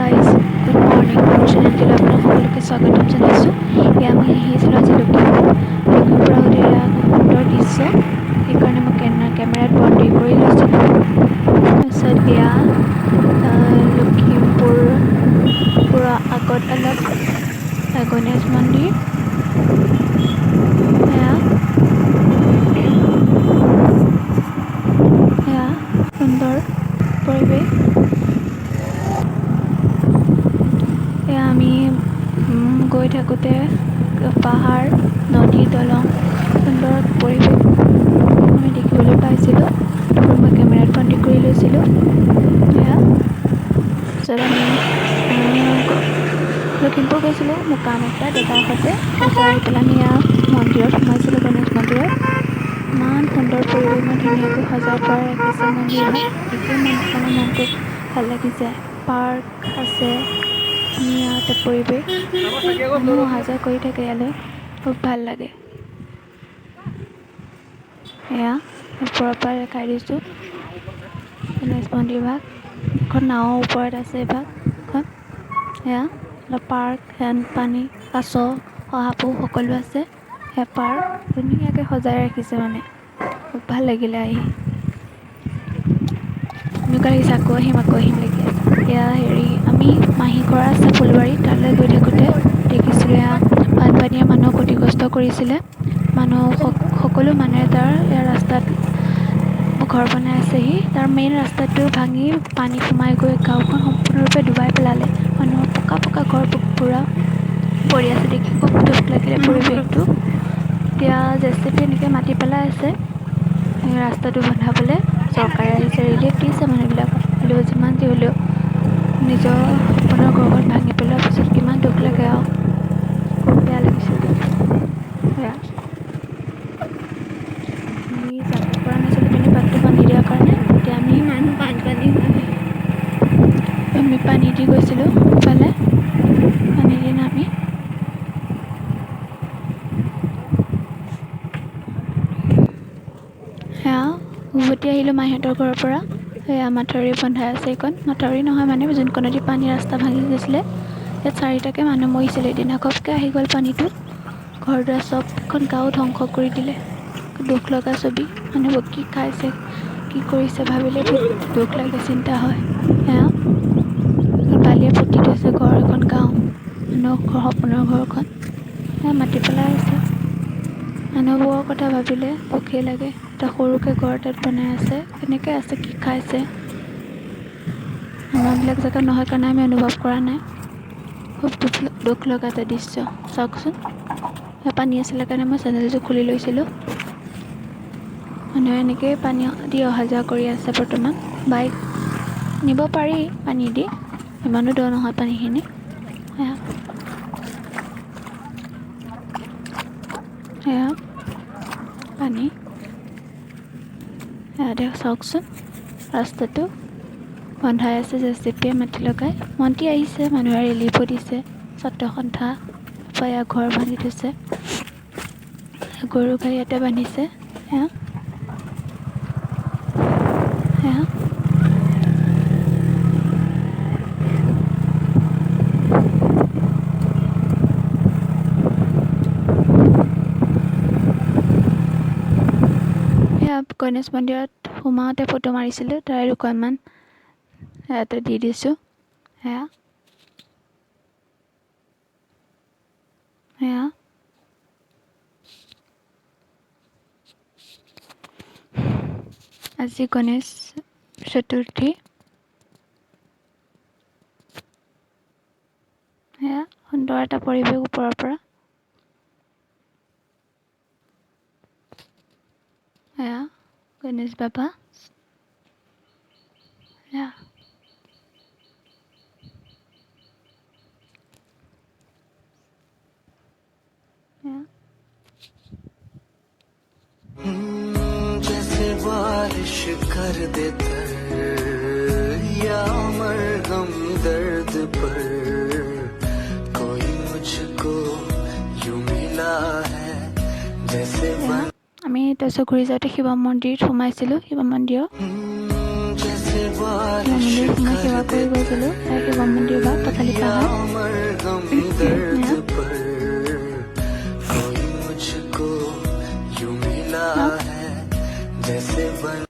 Guys good morning মোৰ চেনেলটোলৈ আপোনাক সকলোকে স্বাগতম জনাইছোঁ। এয়া আমি আহিছিলোঁ আজি লখিমপুৰ আহোঁতে এয়া সুন্দৰ দৃশ্য, সেইকাৰণে মই কেমেৰাত বন্দী কৰি লৈছিলোঁ। তাৰপিছত এয়া লখিমপুৰৰ আগত অলপ গণেশ মন্দিৰ, এয়া সুন্দৰ পৰিৱেশ। এয়া আমি গৈ থাকোঁতে পাহাৰ, নদী, দলং, সুন্দৰ পৰিৱেশ আমি দেখিবলৈ পাইছিলোঁ। মই কেমেৰাত বন্দী কৰি লৈছিলোঁ। এয়া তাৰপিছত আমি লখিমপুৰ গৈছিলোঁ মোৰ কাম এটা দেউতাৰ সৈতে। তাৰপিছত আহি পেলাই আমি এয়া মন্দিৰত সোমাইছিলোঁ, গণেশ মন্দিৰত। ইমান সুন্দৰ পৰিৱেশ, ইমান ধুনীয়াকৈ সজাই পৰাই ৰাখিছে মন্দিৰভাগ, দেখিয়ে মানে মনটো ভাল লাগি যায়। পাৰ্ক আছে, ধুনীয়া এটা পৰিৱেশ, মানুহ অহা যোৱা কৰি থাকে ইয়ালৈ, খুব ভাল লাগে। এয়া ওপৰৰ পৰা দেখাই দিছোঁ গণেশ মন্দিৰভাগ। এখন নাৱৰ ওপৰত আছে এইভাগখন। এয়া অলপ পাৰ্ক, পানী, কাছ, শহাপহু সকলো আছে। সেয়া পাৰ্ক ধুনীয়াকৈ সজাই ৰাখিছে, মানে খুব ভাল লাগিলে আহি। এনেকুৱা লাগিছে আকৌ আহিম লাগি আছে। এয়া আমি মাহী ঘৰ আছে ফুলবাৰীত, তালৈ গৈ থাকোঁতে দেখিছিলোঁ এয়া বানপানীয়ে মানুহক ক্ষতিগ্ৰস্ত কৰিছিলে। সকলো মানুহে ইয়াৰ ৰাস্তাত ঘৰ বনাই আছেহি। তাৰ মেইন ৰাস্তাটো ভাঙি পানী সোমাই গৈ গাঁওখন সম্পূৰ্ণৰূপে ডুবাই পেলালে। মানুহৰ পকা ঘৰবোৰ পূৰা পৰি আছে, দেখি খুব দুখ লাগিলে পৰিৱেশটো। এতিয়া JCB এনেকৈ মাতি পেলাই আছে ৰাস্তাটো বনাবলৈ। চৰকাৰে আহিছে, ৰিলিফ দিছে মানুহবিলাকক, হ'লেও যিমান যি হ'লেও নিজৰ সপোনৰ ঘৰখন ভাঙি পেলোৱাৰ পিছত কিমান দুখ লাগে আৰু, খুব বেয়া লাগিছিল। সেয়া আমি যাব পৰা নাছিলোঁ পিনে বাটটো বান্ধি দিয়াৰ কাৰণে। এতিয়া আমি পানী দি গৈছিলোঁ ইফালে, পানী দি নামি সেয়া উভতি আহিলোঁ মাহীহঁতৰ ঘৰৰ পৰা। সেয়া মাথাউৰি বন্ধাই আছে, এইখন মাথাউৰি নহয় মানে যোনখনেদি পানী ৰাস্তা ভাঙি গৈছিলে। ইয়াত 4টাকৈ মানুহ মৰিছিলে এদিনা, ঘপকৈ আহি গ'ল পানীটো, ঘৰ দুৱাৰ চবখন গাঁও ধ্বংস কৰি দিলে। দুখ লগা ছবি, মানুহবোৰ কি খাইছে কি কৰিছে ভাবিলে বহুত দুখ লাগে, চিন্তা হয়। সেয়া বালিয়ে পুতি থৈছে ঘৰ, এখন গাঁও, মানুহৰ সপোনৰ ঘৰখন সেয়া মাতি পেলাই আছে। মানুহবোৰৰ কথা ভাবিলে দুখেই লাগে। এটা সৰুকৈ ঘৰ তাত বনাই আছে, কেনেকৈ আছে, কি খাইছে। আমাৰবিলাক জেগাত নহয় কাৰণে আমি অনুভৱ কৰা নাই। খুব দুখ লগা এটা দৃশ্য, চাওকচোন। পানী আছিলে কাৰণে মই চেনেলটো খুলি লৈছিলোঁ। মানুহে এনেকৈয়ে পানী দি অহা যোৱা কৰি আছে বৰ্তমান। বাইক নিব পাৰি পানী দি, ইমানো দ নহয় পানীখিনি। সেয়া পানী, সেয়া চাওকচোন ৰাস্তাটো বন্ধাই আছে JCBয়ে মাটি লগাই। মন্ত্ৰী আহিছে, মানুহে ৰিলিফো দিছে, ছাত্ৰ সন্থা এয়া ঘৰ বান্ধি থৈছে, গৰু গাই ইয়াতে বান্ধিছে। সেয়া গণেশ মন্দিৰত সোমাওঁতে ফটো মাৰিছিলোঁ, তাৰে দুখনমান ইয়াতে দি দিছোঁ। সেয়া আজি গণেশ চতুৰ্থী। সেয়া সুন্দৰ এটা পৰিৱেশ ওপৰৰ পৰা। সেয়া গণেশ বাবা। সেয়া जैसे बारिश कर दे या मरहम दर्द पर कोई मुझको यूं मिला है जैसे আমি তাৰপিছত ঘূৰি যাওঁতে শিৱ মন্দিৰত সোমাইছিলোঁ। শিৱ মন্দিৰত মন্দিৰ সোমাই সেৱা কৰি গৈছিলোঁ। শিৱ মন্দিৰ বা পথালি পাহাৰ। मरहम दर्द पर कोई मुझको यूं मिला है जैसे बन